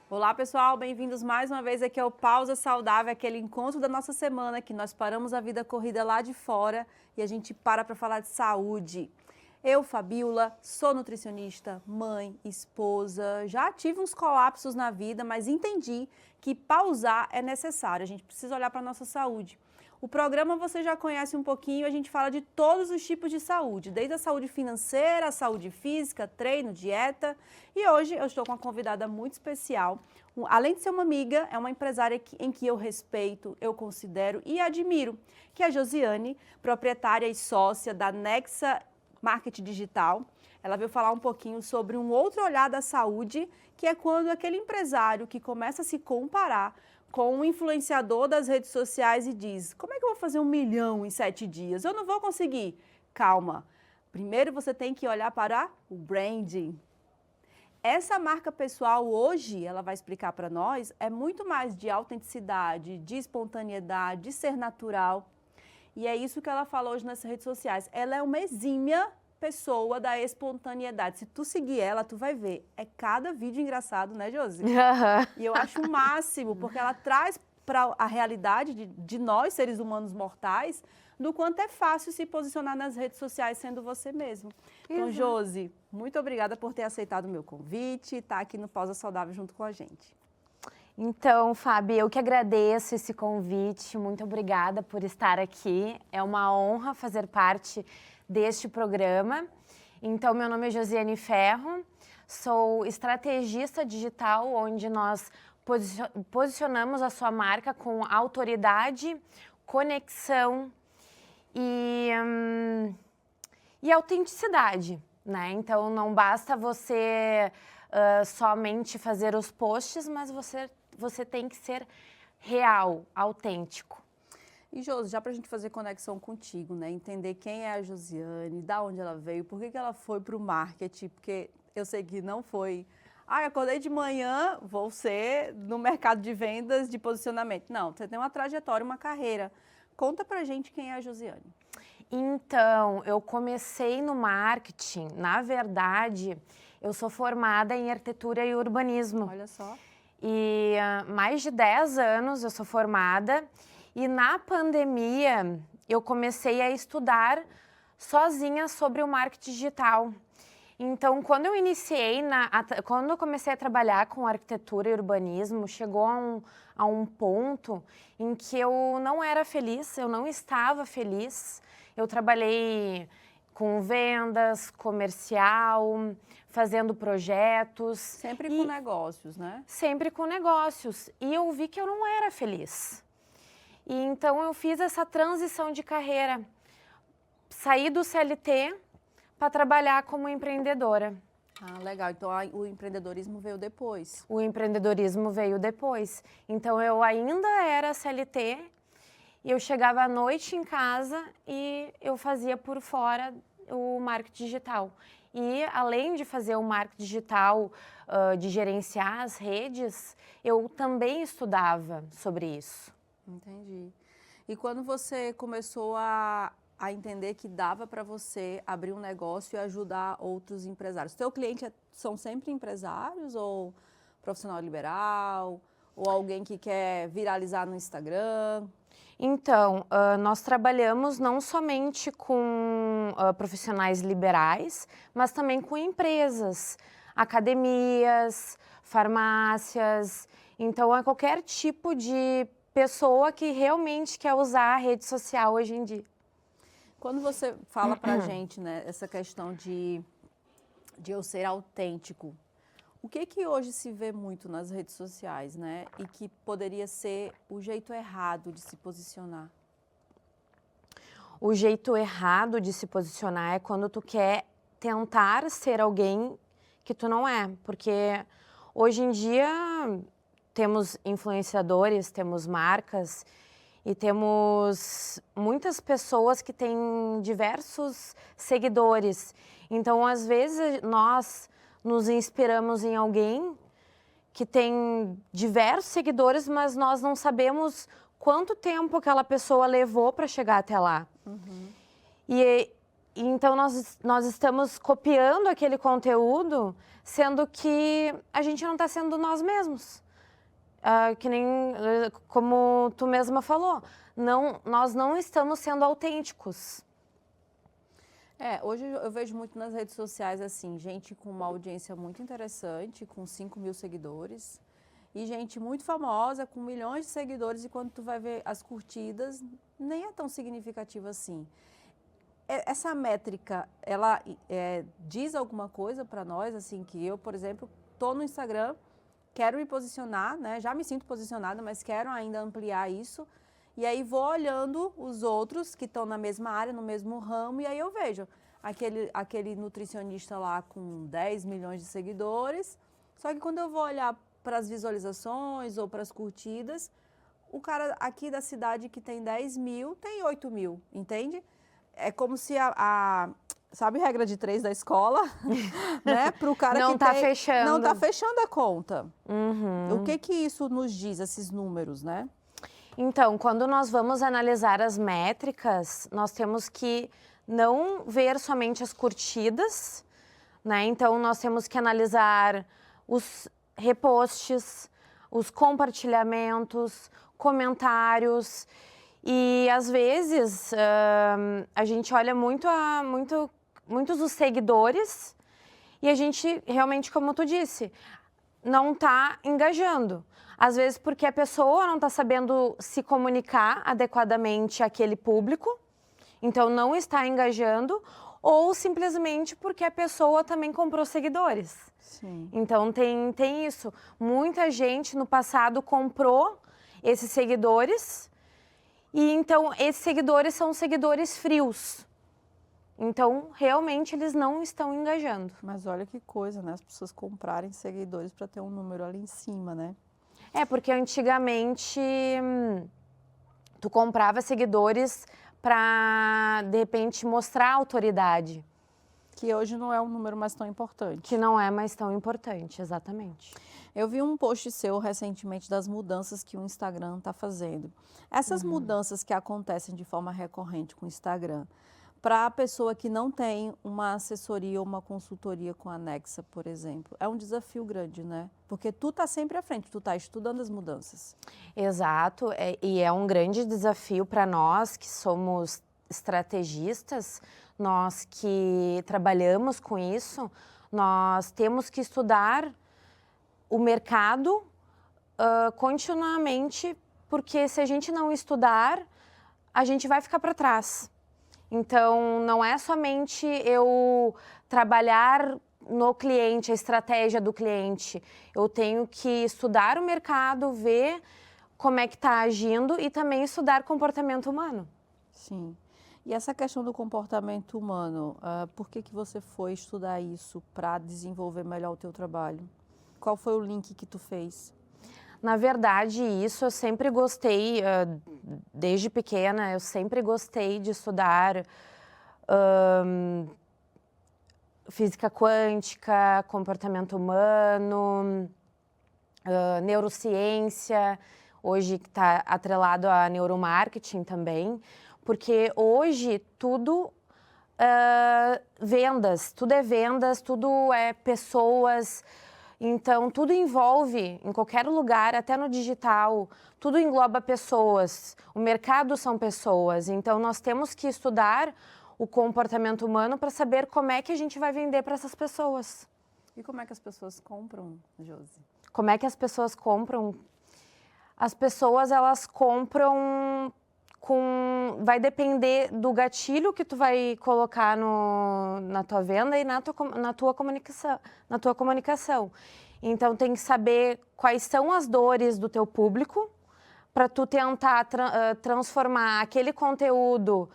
Olá pessoal, bem-vindos mais uma vez aqui ao Pausa Saudável, aquele encontro da nossa semana que nós paramos a vida corrida lá de fora e a gente para falar de saúde. Eu, Fabiola, sou nutricionista, mãe, esposa, já tive uns colapsos na vida, mas entendi que pausar é necessário, a gente precisa olhar para a nossa saúde. O programa você já conhece um pouquinho, a gente fala de todos os tipos de saúde, desde a saúde financeira, a saúde física, treino, dieta. E hoje eu estou com uma convidada muito especial. Além de ser uma amiga, é uma empresária em que eu respeito, eu considero e admiro, que é a Josiane, proprietária e sócia da Nexa Marketing Digital. Ela veio falar um pouquinho sobre um outro olhar da saúde, que é quando aquele empresário que começa a se comparar com um influenciador das redes sociais e diz: como é que eu vou fazer 1 milhão em 7 dias? Eu não vou conseguir. Calma. Primeiro você tem que olhar para o branding. Essa marca pessoal hoje, ela vai explicar para nós, é muito mais de autenticidade, de espontaneidade, de ser natural. E é isso que ela falou hoje nas redes sociais. Ela é uma exímia pessoa da espontaneidade. Se tu seguir ela, tu vai ver. É cada vídeo engraçado, né, Josi? E eu acho o máximo, porque ela traz para a realidade de nós, seres humanos mortais, do quanto é fácil se posicionar nas redes sociais sendo você mesmo. Então, Josi, muito obrigada por ter aceitado o meu convite e estar aqui no Pausa Saudável junto com a gente. Então, Fábio, eu que agradeço esse convite, muito obrigada por estar aqui. É uma honra fazer parte deste programa. Então, meu nome é Josiane Ferro, sou estrategista digital, onde nós posicionamos a sua marca com autoridade, conexão e autenticidade, né? Então, não basta você somente fazer os posts, mas você tem que ser real, autêntico. E, Josi, já para a gente fazer conexão contigo, né? Entender quem é a Josiane, da onde ela veio, por que ela foi para o marketing, porque eu sei que não foi... acordei de manhã, vou ser no mercado de vendas, de posicionamento. Não, você tem uma trajetória, uma carreira. Conta pra gente quem é a Josiane. Então, eu comecei no marketing, na verdade, eu sou formada em arquitetura e urbanismo. Olha só. E há mais de 10 anos eu sou formada e na pandemia eu comecei a estudar sozinha sobre o marketing digital. Então, quando eu iniciei, quando eu comecei a trabalhar com arquitetura e urbanismo, chegou a um ponto em que eu não era feliz, eu não estava feliz. Eu trabalhei com vendas, comercial, fazendo projetos. Sempre com negócios, né? Sempre com negócios. E eu vi que eu não era feliz. E então eu fiz essa transição de carreira. Saí do CLT para trabalhar como empreendedora. Ah, legal. Então o empreendedorismo veio depois. O empreendedorismo veio depois. Então eu ainda era CLT e eu chegava à noite em casa e eu fazia por fora o marketing digital. E além de fazer o marketing digital, de gerenciar as redes, eu também estudava sobre isso. Entendi. E quando você começou a entender que dava para você abrir um negócio e ajudar outros empresários? Teu cliente são sempre empresários ou profissional liberal ou alguém que quer viralizar no Instagram? Então, nós trabalhamos não somente com profissionais liberais, mas também com empresas, academias, farmácias. Então, é qualquer tipo de pessoa que realmente quer usar a rede social hoje em dia. Quando você fala pra gente, né, essa questão de eu ser autêntico, o que hoje se vê muito nas redes sociais, né, e que poderia ser o jeito errado de se posicionar? O jeito errado de se posicionar é quando tu quer tentar ser alguém que tu não é, porque hoje em dia temos influenciadores, temos marcas e temos muitas pessoas que têm diversos seguidores. Então, às vezes, nós nos inspiramos em alguém que tem diversos seguidores, mas nós não sabemos quanto tempo aquela pessoa levou para chegar até lá. E então nós estamos copiando aquele conteúdo, sendo que a gente não está sendo nós mesmos. Que nem como tu mesma falou, nós não estamos sendo autênticos. Hoje eu vejo muito nas redes sociais, assim, gente com uma audiência muito interessante, com 5.000 seguidores, e gente muito famosa, com milhões de seguidores, e quando tu vai ver as curtidas, nem é tão significativa assim. Essa métrica, ela diz alguma coisa para nós, assim, que eu, por exemplo, estou no Instagram, quero me posicionar, né? Já me sinto posicionada, mas quero ainda ampliar isso. E aí vou olhando os outros que estão na mesma área, no mesmo ramo, e aí eu vejo aquele nutricionista lá com 10 milhões de seguidores, só que quando eu vou olhar para as visualizações ou para as curtidas, o cara aqui da cidade que tem 10 mil tem 8 mil, entende? É como se sabe a regra de 3 da escola? Né? Para o cara não que fechando. Não está fechando a conta. O que isso nos diz, esses números, né? Então, quando nós vamos analisar as métricas, nós temos que não ver somente as curtidas, né? Então, nós temos que analisar os reposts, os compartilhamentos, comentários. E, às vezes, a gente olha muitos dos seguidores e a gente, realmente, como tu disse, não está engajando. Às vezes porque a pessoa não está sabendo se comunicar adequadamente àquele público, então não está engajando, ou simplesmente porque a pessoa também comprou seguidores. Sim. Então tem isso. Muita gente no passado comprou esses seguidores, e então esses seguidores são seguidores frios. Então, realmente, eles não estão engajando. Mas olha que coisa, né? As pessoas comprarem seguidores para ter um número ali em cima, né? Porque antigamente tu comprava seguidores para, de repente, mostrar autoridade. Que hoje não é um número mais tão importante. Que não é mais tão importante, exatamente. Eu vi um post seu recentemente das mudanças que o Instagram está fazendo. Essas mudanças que acontecem de forma recorrente com o Instagram, para a pessoa que não tem uma assessoria ou uma consultoria com a Nexa, por exemplo, é um desafio grande, né? Porque tu tá sempre à frente, tu tá estudando as mudanças. Exato, e é um grande desafio para nós que somos estrategistas, nós que trabalhamos com isso, nós temos que estudar o mercado continuamente, porque se a gente não estudar, a gente vai ficar para trás. Então, não é somente eu trabalhar no cliente, a estratégia do cliente. Eu tenho que estudar o mercado, ver como é que está agindo e também estudar comportamento humano. Sim. E essa questão do comportamento humano, por que você foi estudar isso para desenvolver melhor o teu trabalho? Qual foi o link que tu fez? Na verdade, isso eu sempre gostei, desde pequena, eu sempre gostei de estudar física quântica, comportamento humano, neurociência, hoje que está atrelado a neuromarketing também, porque hoje tudo vendas, tudo é pessoas. Então, tudo envolve, em qualquer lugar, até no digital, tudo engloba pessoas. O mercado são pessoas. Então, nós temos que estudar o comportamento humano para saber como é que a gente vai vender para essas pessoas. E como é que as pessoas compram, Josi? Como é que as pessoas compram? As pessoas, elas compram vai depender do gatilho que tu vai colocar na tua venda e na tua comunicação. Então, tem que saber quais são as dores do teu público para tu tentar transformar aquele conteúdo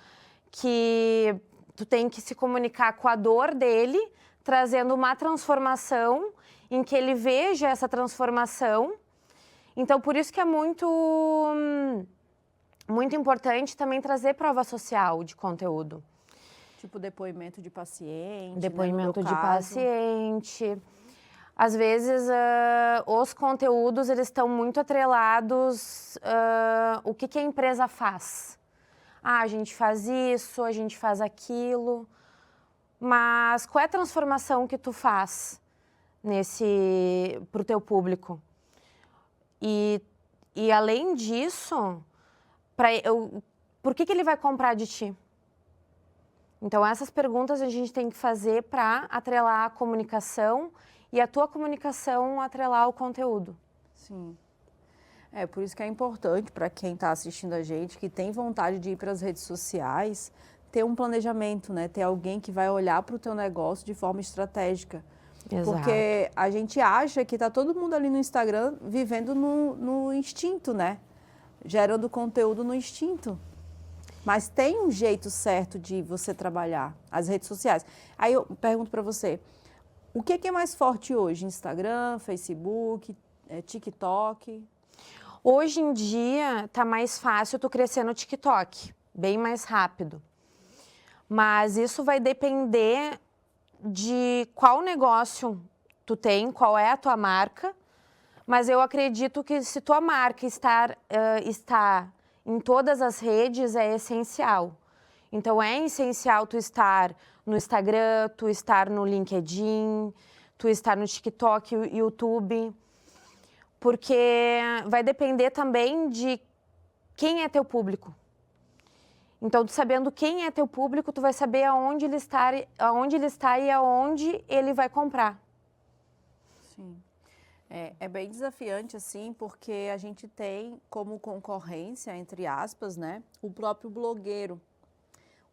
que tu tem que se comunicar com a dor dele, trazendo uma transformação em que ele veja essa transformação. Então, por isso que é muito importante também trazer prova social de conteúdo. Tipo depoimento de paciente. Depoimento de paciente. às vezes, os conteúdos, eles estão muito atrelados o que a empresa faz. Ah, a gente faz isso, a gente faz aquilo, mas qual é a transformação que tu faz para o teu público? E além disso, por que ele vai comprar de ti? Então, essas perguntas a gente tem que fazer para atrelar a comunicação e a tua comunicação atrelar o conteúdo. Sim. Por isso que é importante para quem está assistindo a gente, que tem vontade de ir para as redes sociais, ter um planejamento, né? Ter alguém que vai olhar para o teu negócio de forma estratégica. Exato. Porque a gente acha que está todo mundo ali no Instagram vivendo no instinto, né? Gerando conteúdo no instinto. Mas tem um jeito certo de você trabalhar as redes sociais. Aí eu pergunto para você, o que é mais forte hoje? Instagram, Facebook, TikTok? Hoje em dia tá mais fácil tu crescer no TikTok, bem mais rápido. Mas isso vai depender de qual negócio tu tem, qual é a tua marca. Mas eu acredito que se tua marca está em todas as redes, é essencial. Então, é essencial tu estar no Instagram, tu estar no LinkedIn, tu estar no TikTok, YouTube, porque vai depender também de quem é teu público. Então, tu sabendo quem é teu público, tu vai saber aonde ele está e aonde ele vai comprar. Sim. É bem desafiante, assim, porque a gente tem como concorrência, entre aspas, né, o próprio blogueiro.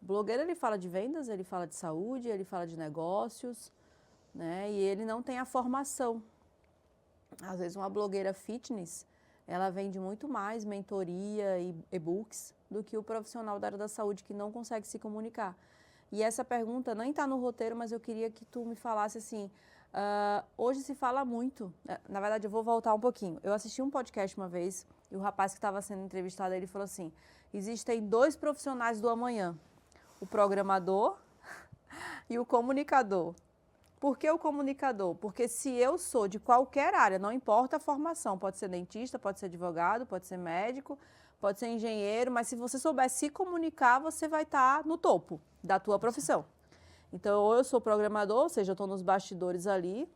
O blogueiro, ele fala de vendas, ele fala de saúde, ele fala de negócios, né, e ele não tem a formação. Às vezes, uma blogueira fitness, ela vende muito mais mentoria e e-books do que o profissional da área da saúde que não consegue se comunicar. E essa pergunta nem está no roteiro, mas eu queria que tu me falasse assim, hoje se fala muito, na verdade eu vou voltar um pouquinho, eu assisti um podcast uma vez e o rapaz que estava sendo entrevistado, ele falou assim, existem 2 profissionais do amanhã, o programador e o comunicador. Por que o comunicador? Porque se eu sou de qualquer área, não importa a formação, pode ser dentista, pode ser advogado, pode ser médico, pode ser engenheiro, mas se você souber se comunicar, você vai estar no topo da tua profissão. Então, ou eu sou programador, ou seja, eu estou nos bastidores ali,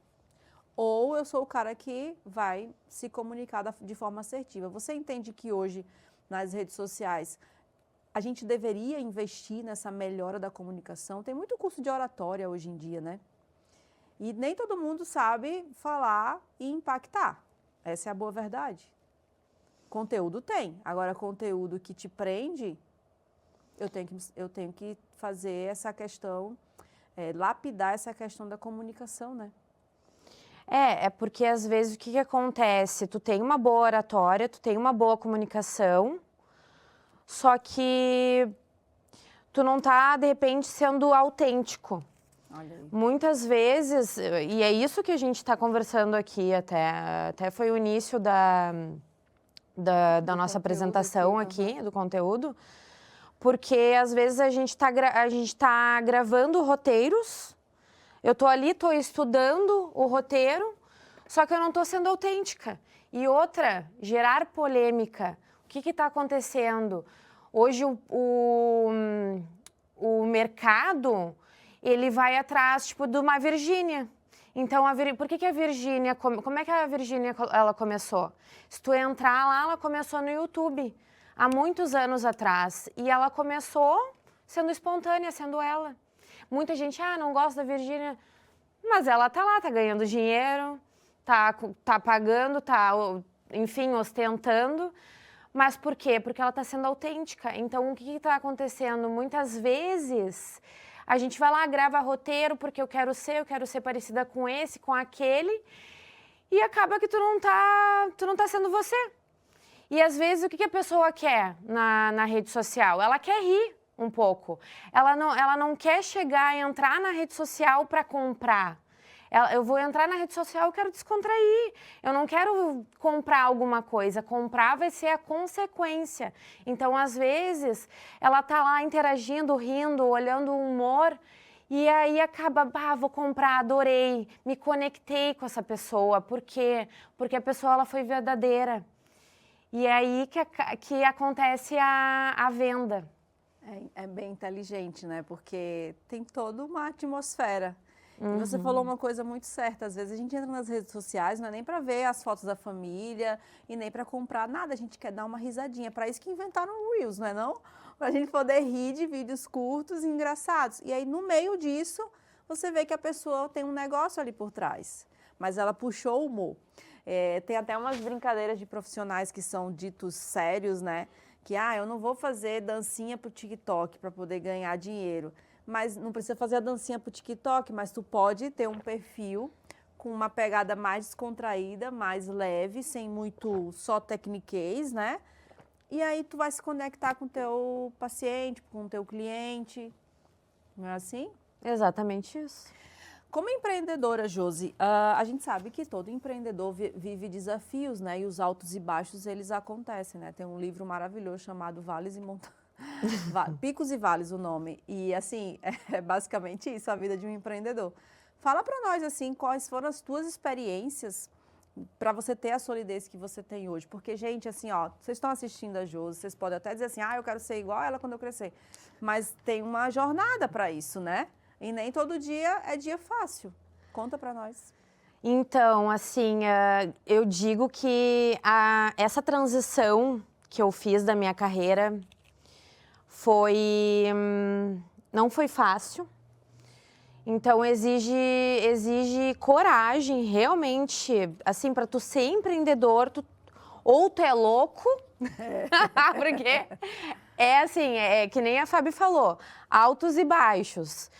ou eu sou o cara que vai se comunicar de forma assertiva. Você entende que hoje, nas redes sociais, a gente deveria investir nessa melhora da comunicação? Tem muito curso de oratória hoje em dia, né? E nem todo mundo sabe falar e impactar. Essa é a boa verdade. Conteúdo tem. Agora, conteúdo que te prende, eu tenho que fazer essa questão, lapidar essa questão da comunicação, né? É porque às vezes o que acontece? Tu tem uma boa oratória, tu tem uma boa comunicação, só que tu não tá, de repente, sendo autêntico. Olha aí. Muitas vezes, e é isso que a gente está conversando aqui até foi o início da nossa apresentação aqui, do conteúdo, porque às vezes a gente tá gravando roteiros, eu tô ali, tô estudando o roteiro, só que eu não tô sendo autêntica. E outra, gerar polêmica. O que está acontecendo? Hoje o mercado, ele vai atrás, tipo, de uma Virgínia. Então, por que a Virgínia, como é que a Virgínia, ela começou? Se tu entrar lá, ela começou no YouTube, há muitos anos atrás. E ela começou sendo espontânea, sendo ela. Muita gente, não gosta da Virgínia, mas ela tá lá, tá ganhando dinheiro, tá pagando, enfim, ostentando. Mas por quê? Porque ela tá sendo autêntica. Então, o que tá acontecendo? Muitas vezes, a gente vai lá, grava roteiro, porque eu quero ser parecida com esse, com aquele, e acaba que tu não tá sendo você. E às vezes, o que a pessoa quer na rede social? Ela quer rir um pouco. Ela não quer chegar e entrar na rede social para comprar. Eu vou entrar na rede social, eu quero descontrair. Eu não quero comprar alguma coisa. Comprar vai ser a consequência. Então, às vezes, ela tá lá interagindo, rindo, olhando o humor E aí acaba, vou comprar, adorei, me conectei com essa pessoa. Por quê? Porque a pessoa ela foi verdadeira. E é aí que acontece a venda. É bem inteligente, né? Porque tem toda uma atmosfera. E você falou uma coisa muito certa. Às vezes a gente entra nas redes sociais, não é nem para ver as fotos da família e nem para comprar nada. A gente quer dar uma risadinha. Para isso que inventaram o Reels, não é não? Para a gente poder rir de vídeos curtos e engraçados. E aí, no meio disso, você vê que a pessoa tem um negócio ali por trás. Mas ela puxou o humor. Tem até umas brincadeiras de profissionais que são ditos sérios, né? Que, eu não vou fazer dancinha pro TikTok para poder ganhar dinheiro. Mas não precisa fazer a dancinha pro TikTok, mas tu pode ter um perfil com uma pegada mais descontraída, mais leve, sem muito só tecniquez, né? E aí tu vai se conectar com o teu paciente, com o teu cliente, não é assim? Exatamente isso. Como empreendedora, Josi, a gente sabe que todo empreendedor vive desafios, né? E os altos e baixos, eles acontecem, né? Tem um livro maravilhoso chamado Vales e Montanhas. Picos e Vales, o nome. E, assim, é basicamente isso, a vida de um empreendedor. Fala para nós, assim, quais foram as tuas experiências para você ter a solidez que você tem hoje. Porque, gente, assim, vocês estão assistindo a Josi, vocês podem até dizer assim, eu quero ser igual a ela quando eu crescer. Mas tem uma jornada para isso, né? E nem todo dia é dia fácil. Conta para nós. Então, assim, eu digo que essa transição que eu fiz da minha carreira não foi fácil. Então, exige coragem, realmente, assim, para tu ser empreendedor, ou tu é louco, porque assim, que nem a Fabi falou, altos e baixos.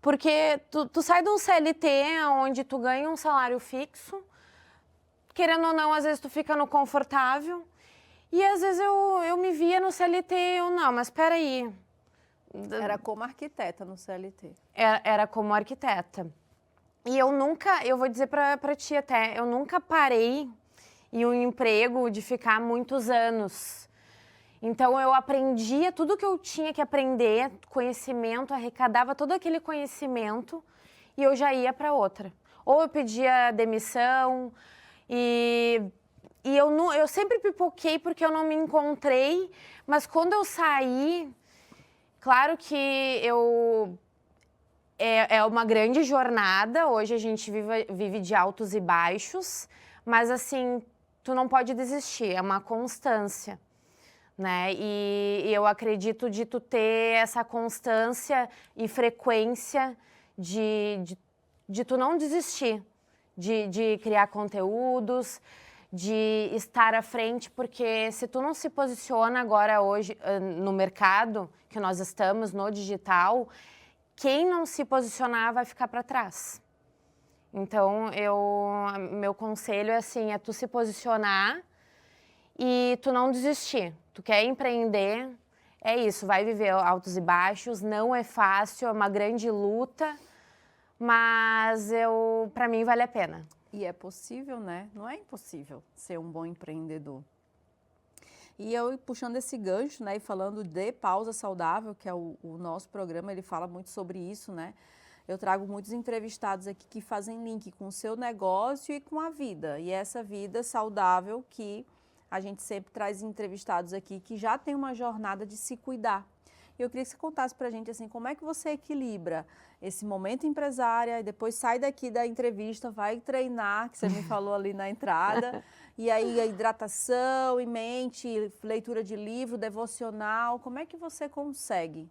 Porque tu sai de um CLT onde tu ganha um salário fixo, querendo ou não, às vezes tu fica no confortável, e às vezes eu me via no CLT, mas espera aí. Era como arquiteta no CLT. Era como arquiteta. E eu vou dizer pra ti até, eu nunca parei em um emprego de ficar muitos anos. Então, eu aprendia tudo que eu tinha que aprender, conhecimento, arrecadava todo aquele conhecimento e eu já ia para outra. Ou eu pedia demissão e eu sempre pipoquei porque eu não me encontrei, mas quando eu saí, claro que é uma grande jornada, hoje a gente vive de altos e baixos, mas assim, tu não pode desistir, é uma constância. Né? E eu acredito de tu ter essa constância e frequência de tu não desistir, de criar conteúdos, de estar à frente, porque se tu não se posiciona agora hoje no mercado que nós estamos, no digital, quem não se posicionar vai ficar para trás. Então, meu conselho é tu se posicionar e tu não desistir. Tu quer empreender, é isso, vai viver altos e baixos, não é fácil, é uma grande luta, mas para mim vale a pena. E é possível, né? Não é impossível ser um bom empreendedor. E eu puxando esse gancho, né, e falando de Pausa Saudável, que é o nosso programa, ele fala muito sobre isso, né? Eu trago muitos entrevistados aqui que fazem link com o seu negócio e com a vida. E essa vida saudável que a gente sempre traz entrevistados aqui que já tem uma jornada de se cuidar. E eu queria que você contasse pra gente, assim, como é que você equilibra esse momento empresária e depois sai daqui da entrevista, vai treinar, que você me falou ali na entrada, e aí a hidratação e mente, leitura de livro, devocional, como é que você consegue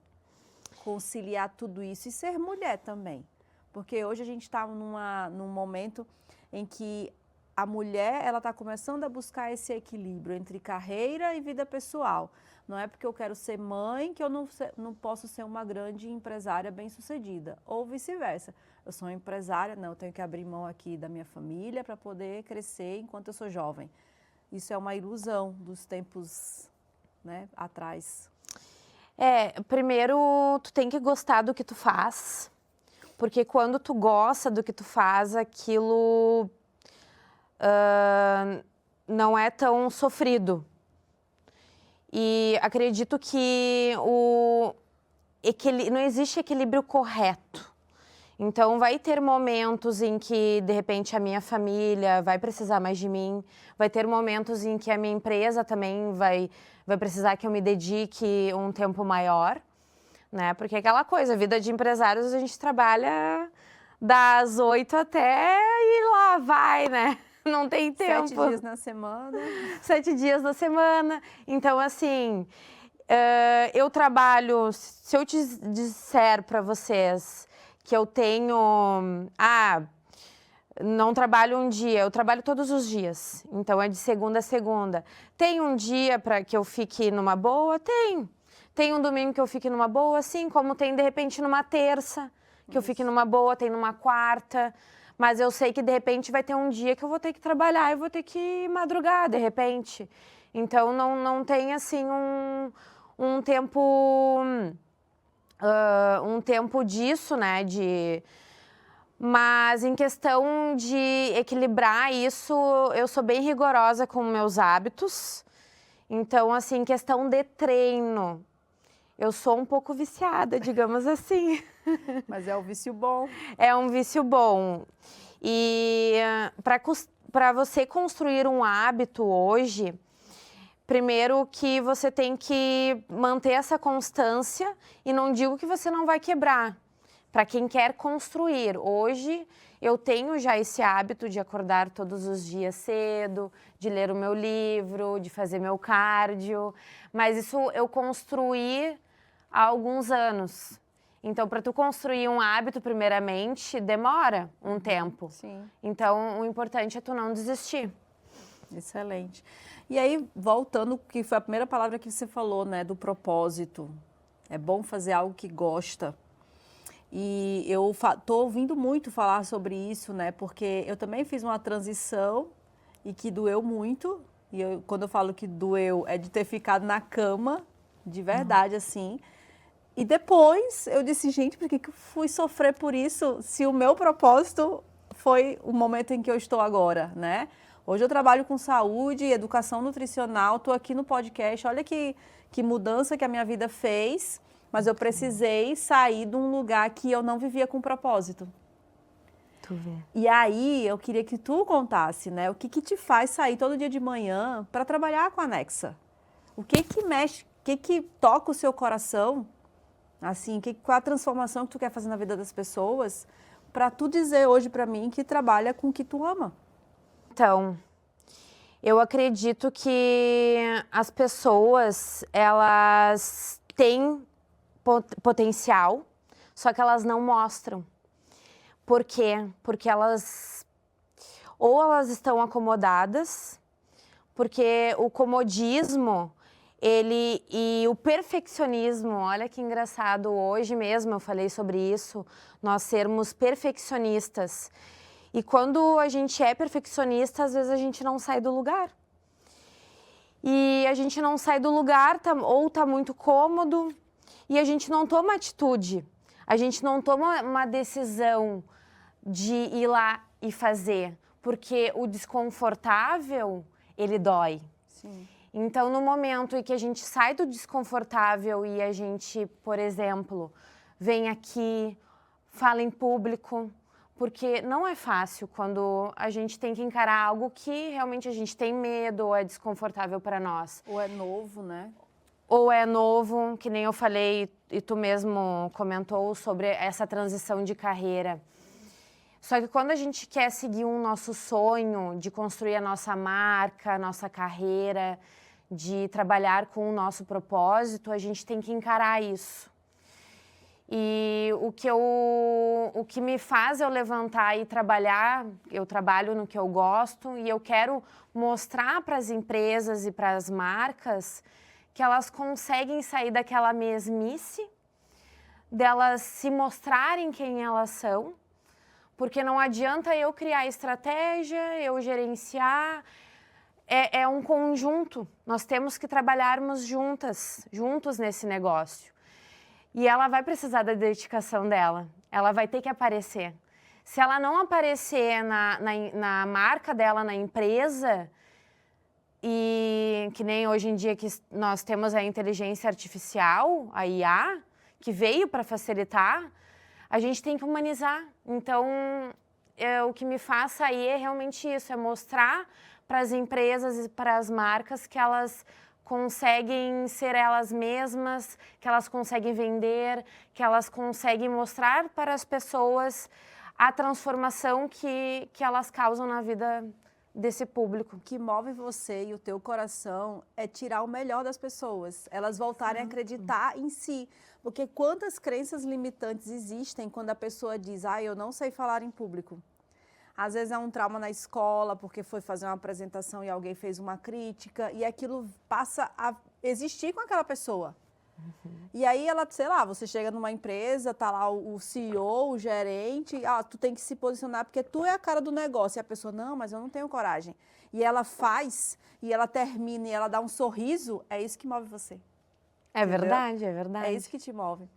conciliar tudo isso e ser mulher também? Porque hoje a gente está num momento em que a mulher, ela está começando a buscar esse equilíbrio entre carreira e vida pessoal. Não é porque eu quero ser mãe que eu não posso ser uma grande empresária bem-sucedida. Ou vice-versa. Eu sou uma empresária, não, eu tenho que abrir mão aqui da minha família para poder crescer enquanto eu sou jovem. Isso é uma ilusão dos tempos, né, atrás. Primeiro, tu tem que gostar do que tu faz. Porque quando tu gosta do que tu faz, aquilo não é tão sofrido. E acredito que não existe equilíbrio correto. Então, vai ter momentos em que, de repente, a minha família vai precisar mais de mim, vai ter momentos em que a minha empresa também vai precisar que eu me dedique um tempo maior, né? Porque aquela coisa, vida de empresários, a gente trabalha das 8 até e lá vai, né? Não tem tempo. 7 dias na semana. 7 dias na semana. Então, assim, eu trabalho, se eu te disser para vocês que eu tenho, não trabalho um dia, eu trabalho todos os dias, então é de segunda a segunda. Tem um dia para que eu fique numa boa? Tem. Tem um domingo que eu fique numa boa? Sim, como tem de repente numa terça que eu fique numa boa, tem numa quarta, mas eu sei que de repente vai ter um dia que eu vou ter que trabalhar e vou ter que madrugar de repente. Então não tem assim um tempo disso, né, mas em questão de equilibrar isso, eu sou bem rigorosa com meus hábitos. Então, assim, em questão de treino, eu sou um pouco viciada, digamos assim. Mas é um vício bom. É um vício bom. E para você construir um hábito hoje, primeiro que você tem que manter essa constância e não digo que você não vai quebrar. Para quem quer construir, hoje eu tenho já esse hábito de acordar todos os dias cedo, de ler o meu livro, de fazer meu cardio, mas isso eu construí há alguns anos. Então, para tu construir um hábito, primeiramente, demora um tempo. Sim. Então, o importante é tu não desistir. Excelente. E aí, voltando, que foi a primeira palavra que você falou, né, do propósito. É bom fazer algo que gosta. E eu tô ouvindo muito falar sobre isso, né, porque eu também fiz uma transição e que doeu muito. E quando eu falo que doeu, é de ter ficado na cama, de verdade, assim. E depois eu disse, gente, por que eu fui sofrer por isso se o meu propósito foi o momento em que eu estou agora, né? Hoje eu trabalho com saúde, educação nutricional, estou aqui no podcast, olha que mudança que a minha vida fez, mas eu precisei sair de um lugar que eu não vivia com propósito. Tu vê. E aí eu queria que tu contasse, né? O que te faz sair todo dia de manhã para trabalhar com a Nexa? O que mexe, o que toca o seu coração? Assim, qual a transformação que tu quer fazer na vida das pessoas para tu dizer hoje para mim que trabalha com o que tu ama? Então, eu acredito que as pessoas, elas têm potencial, só que elas não mostram. Por quê? Porque elas estão acomodadas, porque o comodismo e o perfeccionismo, olha que engraçado, hoje mesmo eu falei sobre isso, nós sermos perfeccionistas. E quando a gente é perfeccionista, às vezes a gente não sai do lugar. E a gente não sai do lugar, ou tá muito cômodo, e a gente não toma atitude. A gente não toma uma decisão de ir lá e fazer, porque o desconfortável, ele dói. Sim. Então, no momento em que a gente sai do desconfortável e a gente, por exemplo, vem aqui, fala em público, porque não é fácil quando a gente tem que encarar algo que realmente a gente tem medo ou é desconfortável para nós. Ou é novo, né? Ou é novo, que nem eu falei e tu mesmo comentou sobre essa transição de carreira. Só que quando a gente quer seguir um nosso sonho de construir a nossa marca, a nossa carreira, de trabalhar com o nosso propósito, a gente tem que encarar isso. E o que me faz eu levantar e trabalhar, eu trabalho no que eu gosto e eu quero mostrar para as empresas e para as marcas que elas conseguem sair daquela mesmice, delas se mostrarem quem elas são, porque não adianta eu criar estratégia, eu gerenciar, é um conjunto, nós temos que trabalharmos juntos nesse negócio. E ela vai precisar da dedicação dela, ela vai ter que aparecer. Se ela não aparecer na marca dela, na empresa, e que nem hoje em dia que nós temos a inteligência artificial, a IA, que veio para facilitar, a gente tem que humanizar. Então, o que me faz sair é realmente isso, é mostrar para as empresas e para as marcas que elas conseguem ser elas mesmas, que elas conseguem vender, que elas conseguem mostrar para as pessoas a transformação que elas causam na vida desse público. O que move você e o teu coração é tirar o melhor das pessoas, elas voltarem a acreditar em si. Porque quantas crenças limitantes existem quando a pessoa diz, eu não sei falar em público. Às vezes é um trauma na escola, porque foi fazer uma apresentação e alguém fez uma crítica, e aquilo passa a existir com aquela pessoa. E aí ela, sei lá, você chega numa empresa, tá lá o CEO, o gerente, tu tem que se posicionar porque tu é a cara do negócio. E a pessoa, não, mas eu não tenho coragem. E ela faz, e ela termina, e ela dá um sorriso, é isso que move você. É verdade, é verdade. É isso que te move.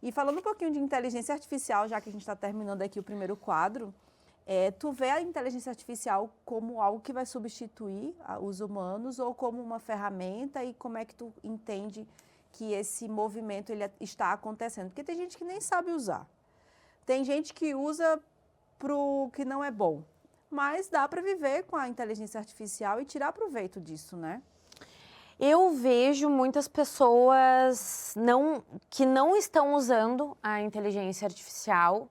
E falando um pouquinho de inteligência artificial, já que a gente está terminando aqui o primeiro quadro, tu vê a inteligência artificial como algo que vai substituir os humanos ou como uma ferramenta, e como é que tu entende que esse movimento ele está acontecendo? Porque tem gente que nem sabe usar. Tem gente que usa para o que não é bom. Mas dá para viver com a inteligência artificial e tirar proveito disso, né? Eu vejo muitas pessoas que não estão usando a inteligência artificial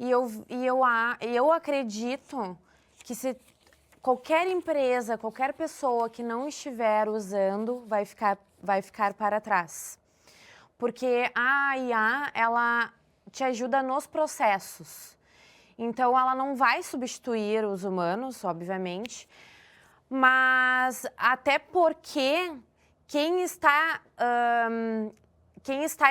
e eu acredito que se qualquer empresa, qualquer pessoa que não estiver usando vai ficar para trás. Porque a IA, ela te ajuda nos processos. Então, ela não vai substituir os humanos, obviamente, mas até porque quem está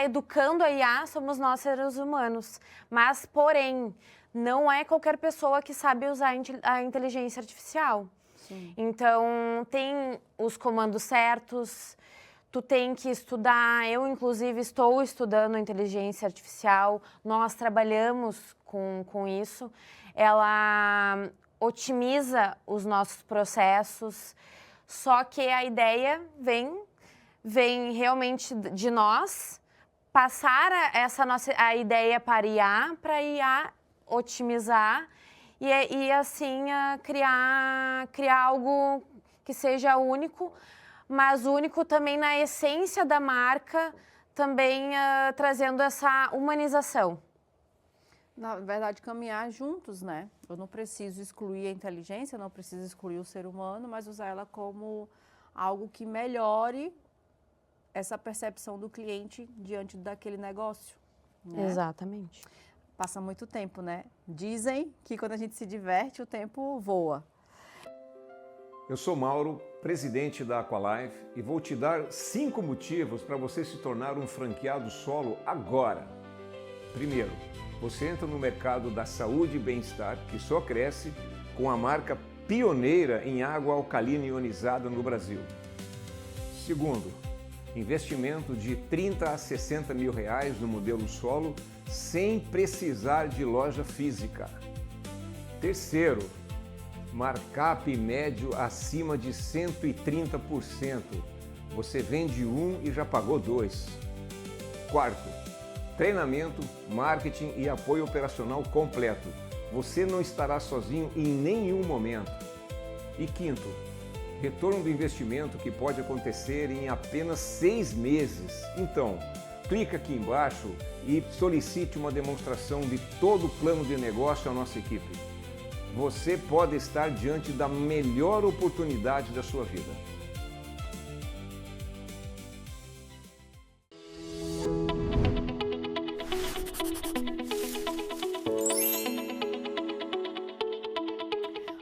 educando a IA somos nós, seres humanos. Mas, porém, não é qualquer pessoa que sabe usar a inteligência artificial. Sim. Então, tem os comandos certos, tu tem que estudar. Eu, inclusive, estou estudando a inteligência artificial, nós trabalhamos com isso. Ela otimiza os nossos processos, só que a ideia vem realmente de nós, passar a ideia para a IA otimizar e assim criar algo que seja único, mas único também na essência da marca, também trazendo essa humanização. Na verdade, caminhar juntos, né? Eu não preciso excluir a inteligência, não preciso excluir o ser humano, mas usar ela como algo que melhore essa percepção do cliente diante daquele negócio. Né? Exatamente. Passa muito tempo, né? Dizem que quando a gente se diverte, o tempo voa. Eu sou Mauro, presidente da Aqualife, e vou te dar 5 motivos para você se tornar um franqueado solo agora. Primeiro, você entra no mercado da saúde e bem-estar, que só cresce com a marca pioneira em água alcalina ionizada no Brasil. Segundo, investimento de 30 a 60 mil reais no modelo solo, sem precisar de loja física. Terceiro, markup médio acima de 130%. Você vende um e já pagou 2. Quarto, treinamento, marketing e apoio operacional completo. Você não estará sozinho em nenhum momento. E quinto, retorno do investimento que pode acontecer em apenas 6 meses. Então, clica aqui embaixo e solicite uma demonstração de todo o plano de negócio à nossa equipe. Você pode estar diante da melhor oportunidade da sua vida.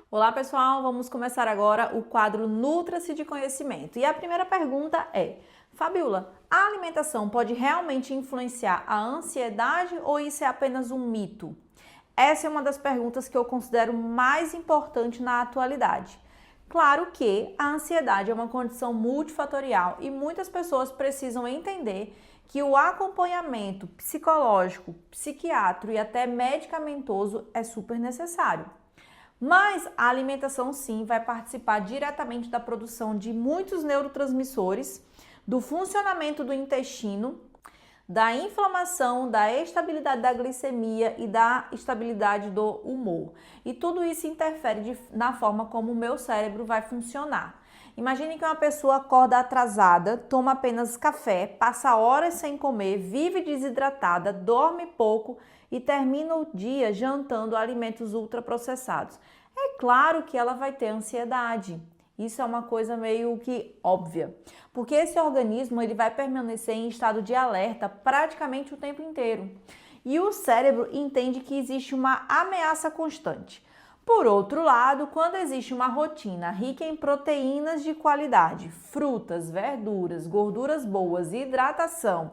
Olá pessoal, vamos começar agora o quadro Nutra-se de Conhecimento. E a primeira pergunta é: Fabiola, a alimentação pode realmente influenciar a ansiedade ou isso é apenas um mito? Essa é uma das perguntas que eu considero mais importante na atualidade. Claro que a ansiedade é uma condição multifatorial e muitas pessoas precisam entender que o acompanhamento psicológico, psiquiátrico e até medicamentoso é super necessário. Mas a alimentação sim vai participar diretamente da produção de muitos neurotransmissores, do funcionamento do intestino, da inflamação, da estabilidade da glicemia e da estabilidade do humor. E tudo isso interfere na forma como o meu cérebro vai funcionar. Imagine que uma pessoa acorda atrasada, toma apenas café, passa horas sem comer, vive desidratada, dorme pouco e termina o dia jantando alimentos ultraprocessados. É claro que ela vai ter ansiedade. Isso é uma coisa meio que óbvia, porque esse organismo ele vai permanecer em estado de alerta praticamente o tempo inteiro. E o cérebro entende que existe uma ameaça constante. Por outro lado, quando existe uma rotina rica em proteínas de qualidade, frutas, verduras, gorduras boas e hidratação,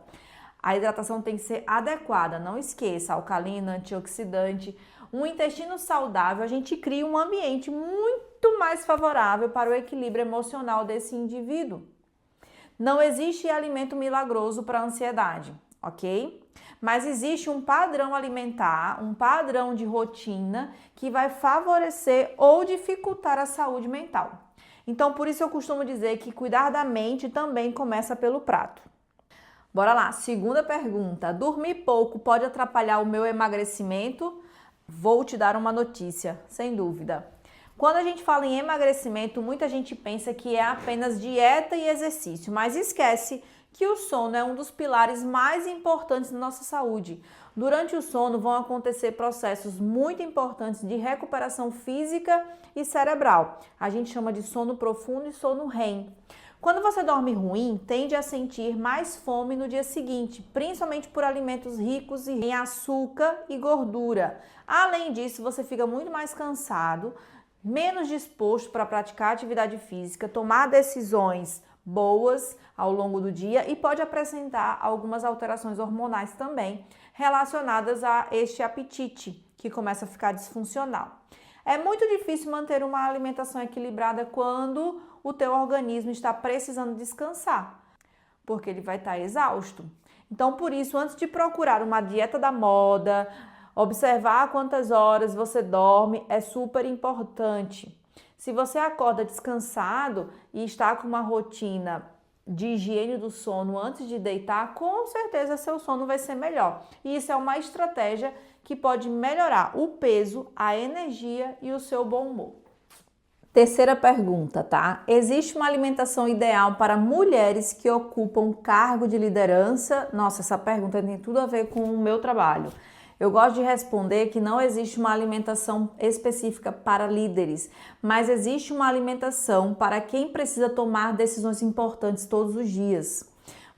a hidratação tem que ser adequada, não esqueça, alcalina, antioxidante, um intestino saudável, a gente cria um ambiente muito mais favorável para o equilíbrio emocional desse indivíduo. Não existe alimento milagroso para a ansiedade, ok? Mas existe um padrão alimentar, um padrão de rotina que vai favorecer ou dificultar a saúde mental. Então, por isso eu costumo dizer que cuidar da mente também começa pelo prato. Bora lá, segunda pergunta. Dormir pouco pode atrapalhar o meu emagrecimento? Vou te dar uma notícia, sem dúvida. Quando a gente fala em emagrecimento, muita gente pensa que é apenas dieta e exercício, mas esquece que o sono é um dos pilares mais importantes da nossa saúde. Durante o sono vão acontecer processos muito importantes de recuperação física e cerebral. A gente chama de sono profundo e sono REM. Quando você dorme ruim, tende a sentir mais fome no dia seguinte, principalmente por alimentos ricos em açúcar e gordura. Além disso, você fica muito mais cansado, menos disposto para praticar atividade física, tomar decisões boas ao longo do dia e pode apresentar algumas alterações hormonais também relacionadas a este apetite que começa a ficar disfuncional. É muito difícil manter uma alimentação equilibrada quando o teu organismo está precisando descansar, porque ele vai estar exausto. Então, por isso, antes de procurar uma dieta da moda, observar quantas horas você dorme é super importante. Se você acorda descansado e está com uma rotina de higiene do sono antes de deitar, com certeza seu sono vai ser melhor. E isso é uma estratégia que pode melhorar o peso, a energia e o seu bom humor. Terceira pergunta, tá? Existe uma alimentação ideal para mulheres que ocupam cargo de liderança? Nossa, essa pergunta tem tudo a ver com o meu trabalho. Eu gosto de responder que não existe uma alimentação específica para líderes, mas existe uma alimentação para quem precisa tomar decisões importantes todos os dias.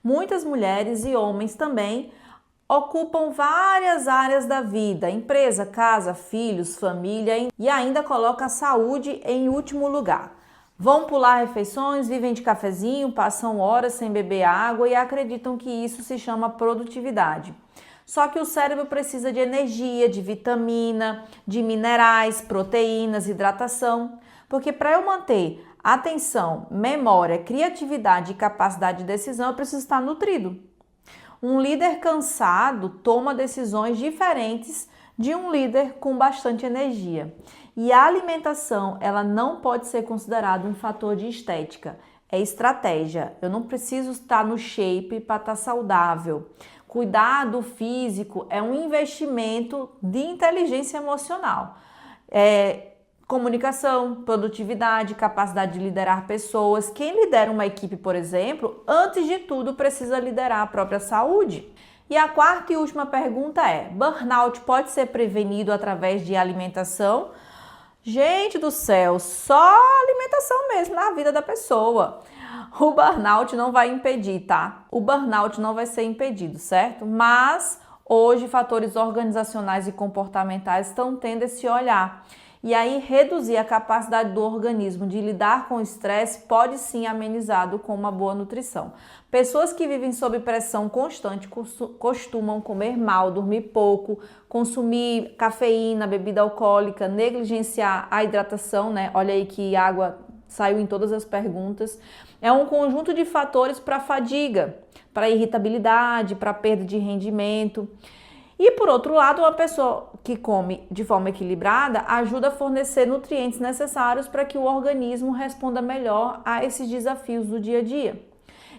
Muitas mulheres e homens também ocupam várias áreas da vida, empresa, casa, filhos, família e ainda coloca a saúde em último lugar. Vão pular refeições, vivem de cafezinho, passam horas sem beber água e acreditam que isso se chama produtividade. Só que o cérebro precisa de energia, de vitamina, de minerais, proteínas, hidratação, porque para eu manter atenção, memória, criatividade e capacidade de decisão, eu preciso estar nutrido. Um líder cansado toma decisões diferentes de um líder com bastante energia. E a alimentação, ela não pode ser considerada um fator de estética, é estratégia. Eu não preciso estar no shape para estar saudável. Cuidar do físico é um investimento de inteligência emocional. Comunicação, produtividade, capacidade de liderar pessoas. Quem lidera uma equipe, por exemplo, antes de tudo precisa liderar a própria saúde. E a quarta e última pergunta é: burnout pode ser prevenido através de alimentação? Gente do céu, só alimentação mesmo na vida da pessoa. O burnout não vai impedir, tá? O burnout não vai ser impedido, certo? Mas hoje fatores organizacionais e comportamentais estão tendo esse olhar. E aí, reduzir a capacidade do organismo de lidar com o estresse pode sim amenizado com uma boa nutrição. Pessoas que vivem sob pressão constante costumam comer mal, dormir pouco, consumir cafeína, bebida alcoólica, negligenciar a hidratação, né? Olha aí que água saiu em todas as perguntas. É um conjunto de fatores para fadiga, para irritabilidade, para perda de rendimento. E por outro lado, uma pessoa que come de forma equilibrada ajuda a fornecer nutrientes necessários para que o organismo responda melhor a esses desafios do dia a dia.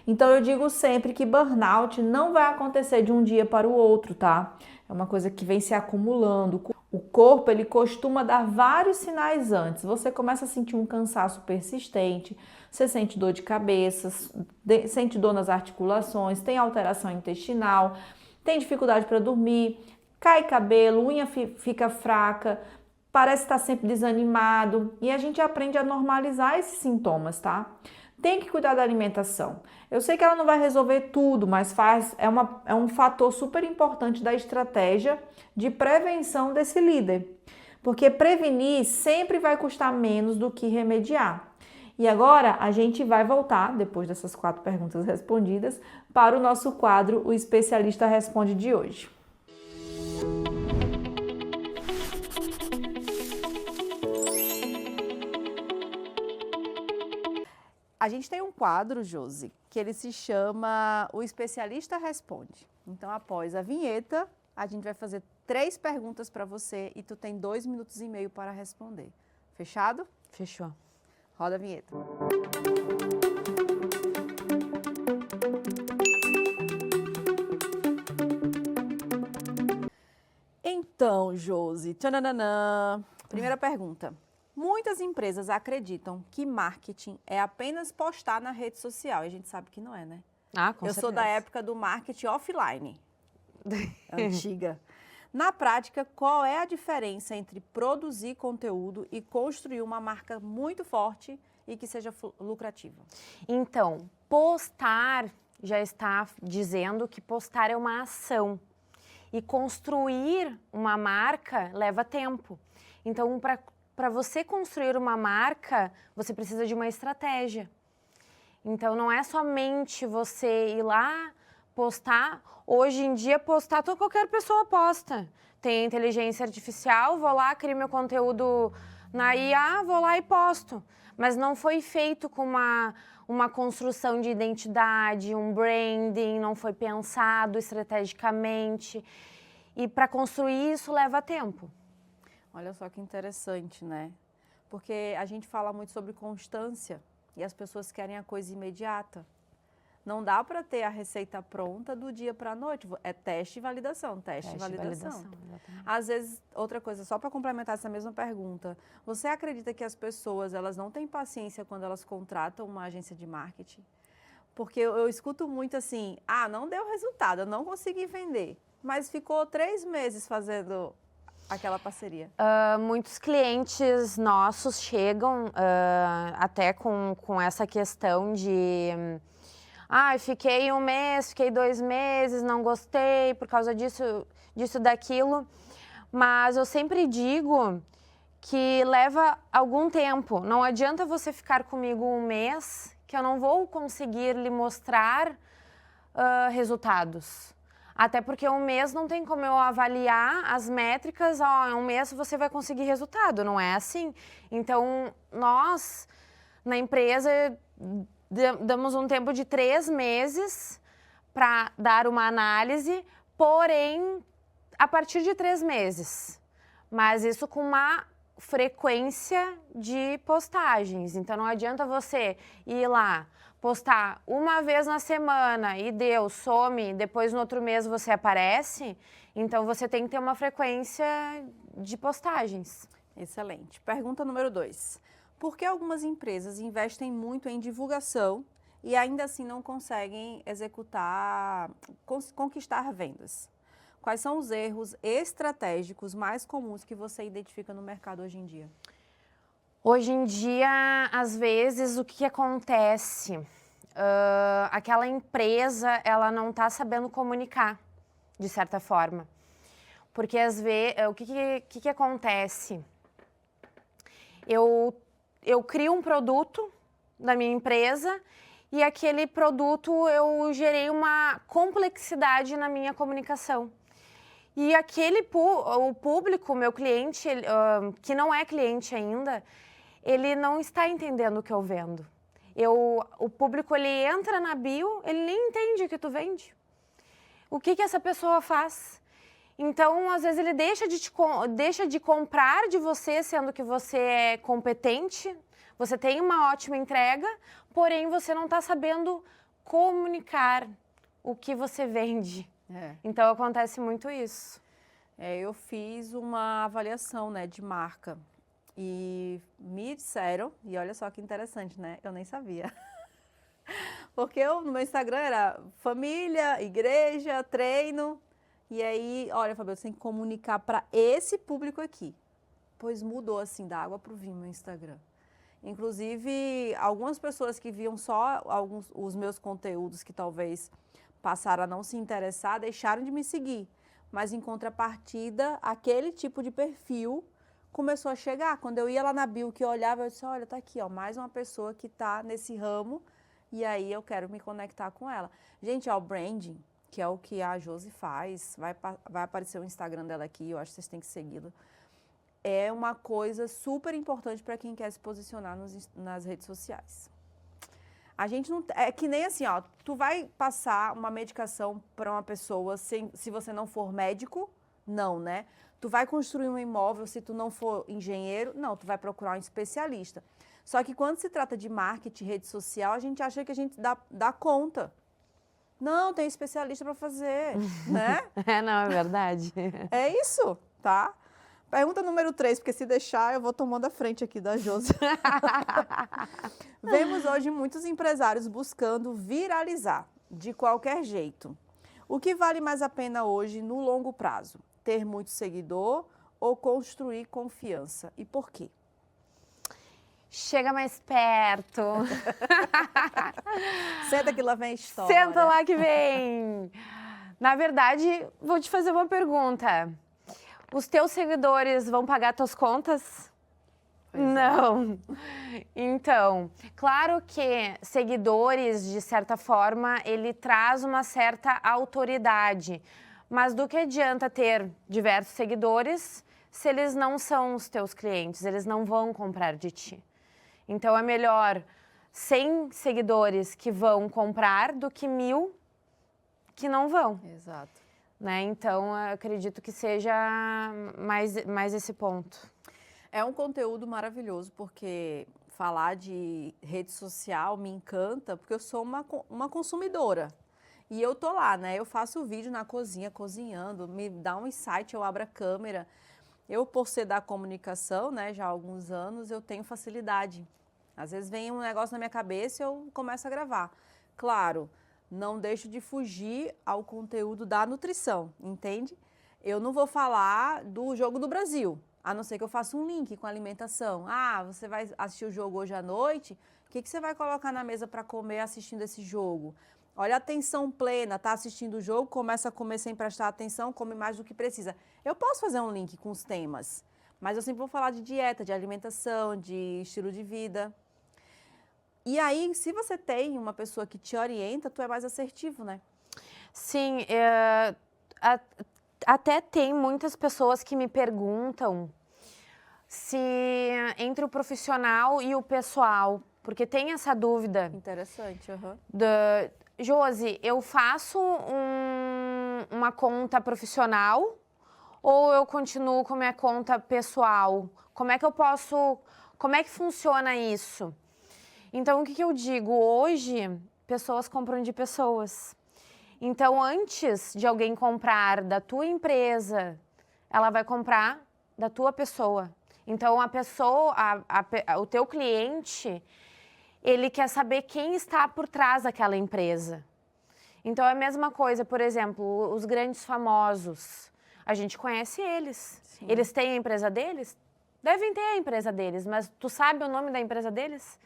Então eu digo sempre que burnout não vai acontecer de um dia para o outro, tá? É uma coisa que vem se acumulando. O corpo, ele costuma dar vários sinais antes. Você começa a sentir um cansaço persistente, você sente dor de cabeça, sente dor nas articulações, tem alteração intestinal, tem dificuldade para dormir, cai cabelo, unha fica fraca, parece estar sempre desanimado, e a gente aprende a normalizar esses sintomas, tá? Tem que cuidar da alimentação. Eu sei que ela não vai resolver tudo, mas é um fator super importante da estratégia de prevenção desse líder. Porque prevenir sempre vai custar menos do que remediar. E agora a gente vai voltar, depois dessas 4 perguntas respondidas, para o nosso quadro O Especialista Responde de hoje. A gente tem um quadro, Josi, que ele se chama O Especialista Responde. Então, após a vinheta, a gente vai fazer 3 perguntas para você e tu tem 2,5 minutos para responder. Fechado? Fechou. Roda a vinheta. Então, Josi, tchananã. Primeira pergunta. Muitas empresas acreditam que marketing é apenas postar na rede social. E a gente sabe que não é, né? Ah, com Eu certeza. sou da época do marketing offline, antiga. Na prática, qual é a diferença entre produzir conteúdo e construir uma marca muito forte e que seja lucrativa? Então, postar já está dizendo que postar é uma ação. E construir uma marca leva tempo. Então, para você construir uma marca, você precisa de uma estratégia. Então, não é somente você ir lá, postar. Hoje em dia, postar, qualquer pessoa posta. Tem inteligência artificial, vou lá, crio meu conteúdo na IA, vou lá e posto. Mas não foi feito com uma construção de identidade, um branding, não foi pensado estrategicamente. E para construir isso leva tempo. Olha só que interessante, né? Porque a gente fala muito sobre constância e as pessoas querem a coisa imediata. Não dá para ter a receita pronta do dia para a noite. É teste e validação, teste e validação. Às vezes, outra coisa, só para complementar essa mesma pergunta, você acredita que as pessoas elas não têm paciência quando elas contratam uma agência de marketing? Porque eu escuto muito assim, não deu resultado, eu não consegui vender, mas ficou 3 meses fazendo aquela parceria. Muitos clientes nossos chegam até com essa questão de fiquei 1 mês, fiquei 2 meses, não gostei por causa disso, daquilo. Mas eu sempre digo que leva algum tempo. Não adianta você ficar comigo 1 mês que eu não vou conseguir lhe mostrar resultados. Até porque 1 mês não tem como eu avaliar as métricas, em 1 mês você vai conseguir resultado, não é assim? Então, nós, na empresa, damos um tempo de 3 meses para dar uma análise, porém, a partir de 3 meses. Mas isso com uma frequência de postagens. Então, não adianta você ir lá, postar 1 vez na semana e deu, some, depois no outro mês você aparece. Então, você tem que ter uma frequência de postagens. Excelente. Pergunta número 2. Por que algumas empresas investem muito em divulgação e ainda assim não conseguem conquistar vendas? Quais são os erros estratégicos mais comuns que você identifica no mercado hoje em dia? Hoje em dia, às vezes, o que acontece? Aquela empresa, ela não está sabendo comunicar, de certa forma. Porque, às vezes, o que acontece? Eu crio um produto da minha empresa e aquele produto eu gerei uma complexidade na minha comunicação. E o público, meu cliente, que não é cliente ainda, ele não está entendendo o que eu vendo. O público, ele entra na bio, ele nem entende o que tu vende. O que essa pessoa faz? Então, às vezes, ele deixa de comprar de você, sendo que você é competente, você tem uma ótima entrega, porém, você não está sabendo comunicar o que você vende. Então, acontece muito isso. Eu fiz uma avaliação, né, de marca e me disseram, e olha só que interessante, né, eu nem sabia. Porque no meu Instagram era família, igreja, treino, e aí, olha, Fabiola, você tem que comunicar para esse público aqui. Pois mudou, assim, da água para o vinho meu Instagram. Inclusive, algumas pessoas que viam só os meus conteúdos que talvez passaram a não se interessar, deixaram de me seguir. Mas, em contrapartida, aquele tipo de perfil começou a chegar. Quando eu ia lá na bio, que eu olhava, eu disse, olha, tá aqui, ó, mais uma pessoa que tá nesse ramo, e aí eu quero me conectar com ela. Gente, ó, o branding, que é o que a Josi faz, vai aparecer o Instagram dela aqui, eu acho que vocês têm que segui-lo. É uma coisa super importante para quem quer se posicionar nas redes sociais. A gente não... É que nem assim, ó, tu vai passar uma medicação para uma pessoa se você não for médico? Não, né? Tu vai construir um imóvel se tu não for engenheiro? Não, tu vai procurar um especialista. Só que quando se trata de marketing, rede social, a gente acha que a gente dá conta. Não, tem especialista para fazer, né? Não, é verdade. É isso, tá? Pergunta número 3, porque se deixar eu vou tomando a frente aqui da Josi. Vemos hoje muitos empresários buscando viralizar de qualquer jeito. O que vale mais a pena hoje no longo prazo? Ter muito seguidor ou construir confiança? E por quê? Chega mais perto. Senta que lá vem a história. Senta lá que vem. Na verdade, vou te fazer uma pergunta. Os teus seguidores vão pagar tuas contas? Não. Então, claro que seguidores, de certa forma, ele traz uma certa autoridade. Mas do que adianta ter diversos seguidores se eles não são os teus clientes, eles não vão comprar de ti. Então, é melhor 100 seguidores que vão comprar do que 1000 que não vão. Exato. Né? Então, eu acredito que seja mais esse ponto. É um conteúdo maravilhoso, porque falar de rede social me encanta, porque eu sou uma consumidora. E eu tô lá, né? Eu faço vídeo na cozinha, cozinhando, me dá um insight, eu abro a câmera. Eu, por ser da comunicação, né, já há alguns anos, eu tenho facilidade. Às vezes vem um negócio na minha cabeça e eu começo a gravar. Claro, não deixo de fugir ao conteúdo da nutrição, entende? Eu não vou falar do jogo do Brasil, a não ser que eu faça um link com alimentação. Ah, você vai assistir o jogo hoje à noite, o que você vai colocar na mesa para comer assistindo esse jogo? Olha a atenção plena, tá assistindo o jogo, começa a comer sem prestar atenção, come mais do que precisa. Eu posso fazer um link com os temas, mas eu sempre vou falar de dieta, de alimentação, de estilo de vida. E aí, se você tem uma pessoa que te orienta, tu é mais assertivo, né? Sim, até tem muitas pessoas que me perguntam se entre o profissional e o pessoal, porque tem essa dúvida. Interessante, aham. Josi, eu faço uma conta profissional ou eu continuo com minha conta pessoal? Como é que funciona isso? Então, o que eu digo? Hoje, pessoas compram de pessoas. Então, antes de alguém comprar da tua empresa, ela vai comprar da tua pessoa. Então, a pessoa, o teu cliente, ele quer saber quem está por trás daquela empresa. Então, é a mesma coisa, por exemplo, os grandes famosos. A gente conhece eles. Sim. Eles têm a empresa deles? Devem ter a empresa deles, mas tu sabe o nome da empresa deles?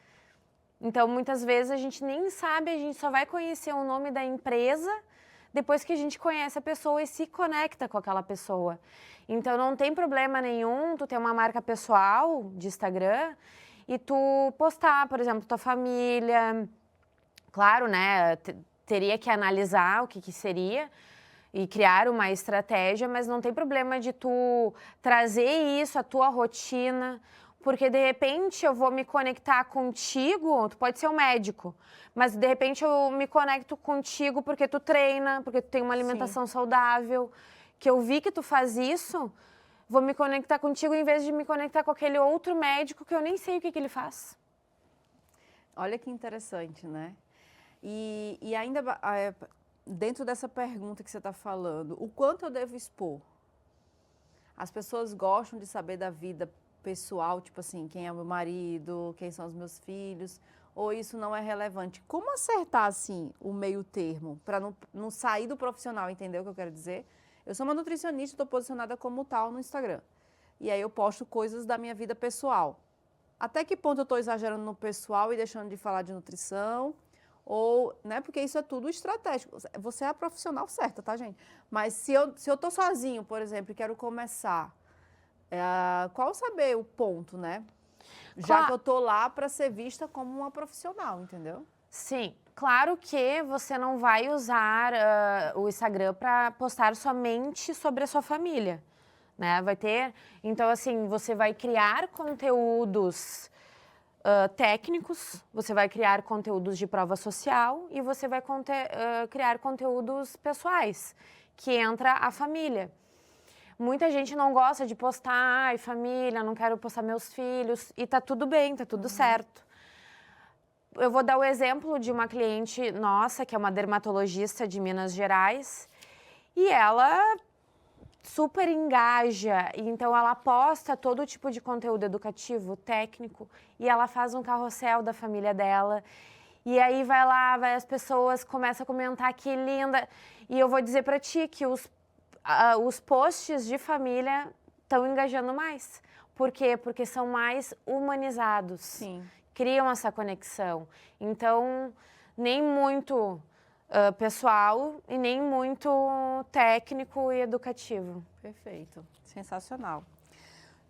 Então, muitas vezes a gente nem sabe, a gente só vai conhecer o nome da empresa depois que a gente conhece a pessoa e se conecta com aquela pessoa. Então, não tem problema nenhum tu ter uma marca pessoal de Instagram e tu postar, por exemplo, tua família. Claro, né, teria que analisar o que seria e criar uma estratégia, mas não tem problema de tu trazer isso, a tua rotina. Porque, de repente, eu vou me conectar contigo, tu pode ser um médico, mas, de repente, eu me conecto contigo porque tu treina, porque tu tem uma alimentação saudável, que eu vi que tu faz isso, vou me conectar contigo em vez de me conectar com aquele outro médico que eu nem sei o que ele faz. Olha que interessante, né? E ainda dentro dessa pergunta que você está falando, o quanto eu devo expor? As pessoas gostam de saber da vida pessoal, tipo assim, quem é o meu marido, quem são os meus filhos, ou isso não é relevante? Como acertar, assim, o meio termo, para não sair do profissional, entendeu o que eu quero dizer? Eu sou uma nutricionista, estou posicionada como tal no Instagram. E aí eu posto coisas da minha vida pessoal. Até que ponto eu estou exagerando no pessoal e deixando de falar de nutrição? Ou, né, porque isso é tudo estratégico. Você é a profissional certa, tá, gente? Mas se eu estou sozinho, por exemplo, e quero começar, qual saber o ponto, né? Já que eu tô lá para ser vista como uma profissional, entendeu? Sim, claro que você não vai usar o Instagram para postar somente sobre a sua família, né? Vai ter, então assim, você vai criar conteúdos técnicos, você vai criar conteúdos de prova social e você vai criar conteúdos pessoais, que entra a família. Muita gente não gosta de postar, ai, família, não quero postar meus filhos, e tá tudo bem, tá tudo certo. Eu vou dar o exemplo de uma cliente nossa, que é uma dermatologista de Minas Gerais, e ela super engaja, então ela posta todo tipo de conteúdo educativo, técnico, e ela faz um carrossel da família dela, e aí vai lá, as pessoas começam a comentar que linda, e eu vou dizer pra ti que os posts de família estão engajando mais. Por quê? Porque são mais humanizados. Sim. Criam essa conexão. Então, nem muito pessoal e nem muito técnico e educativo. Perfeito. Sensacional.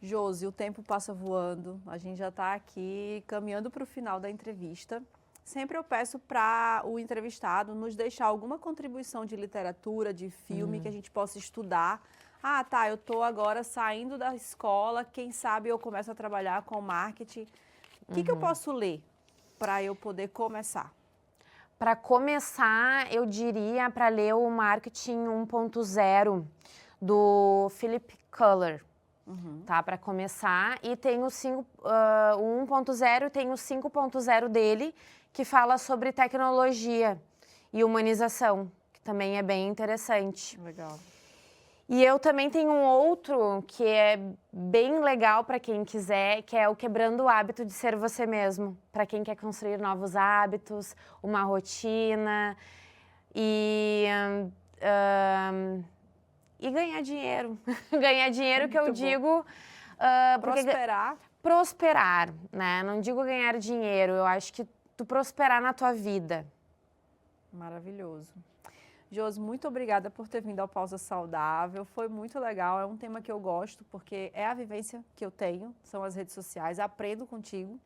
Josi, o tempo passa voando. A gente já está aqui caminhando para o final da entrevista. Sempre eu peço para o entrevistado nos deixar alguma contribuição de literatura, de filme, que a gente possa estudar. Ah, tá, eu estou agora saindo da escola, quem sabe eu começo a trabalhar com marketing. O que eu posso ler para eu poder começar? Para começar, eu diria para ler o Marketing 1.0 do Philip Kotler. Tá, para começar. E tem o 1.0 e tem o 5.0 dele, que fala sobre tecnologia e humanização, que também é bem interessante. Legal. E eu também tenho um outro que é bem legal para quem quiser, que é o Quebrando o Hábito de Ser Você Mesmo. Para quem quer construir novos hábitos, uma rotina e ganhar dinheiro. Ganhar dinheiro que eu Muito bom. digo... Prosperar. Prosperar, né? Não digo ganhar dinheiro, eu acho que tu prosperar na tua vida. Maravilhoso. Josi, muito obrigada por ter vindo ao Pausa Saudável. Foi muito legal, é um tema que eu gosto, porque é a vivência que eu tenho, são as redes sociais, aprendo contigo,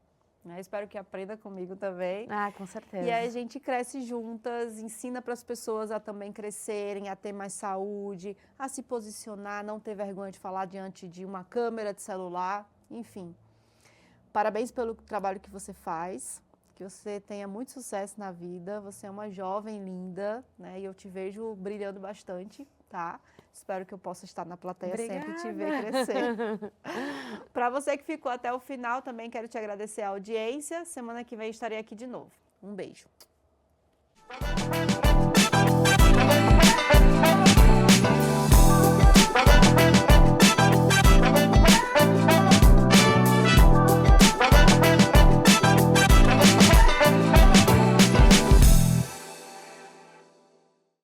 né? Espero que aprenda comigo também. Ah, com certeza. E aí a gente cresce juntas, ensina para as pessoas a também crescerem, a ter mais saúde, a se posicionar, não ter vergonha de falar diante de uma câmera de celular, enfim. Parabéns pelo trabalho que você faz, que você tenha muito sucesso na vida, você é uma jovem linda, né? E eu te vejo brilhando bastante, tá? Espero que eu possa estar na plateia sempre e te ver crescer. Para você que ficou até o final, também quero te agradecer a audiência. Semana que vem estarei aqui de novo. Um beijo.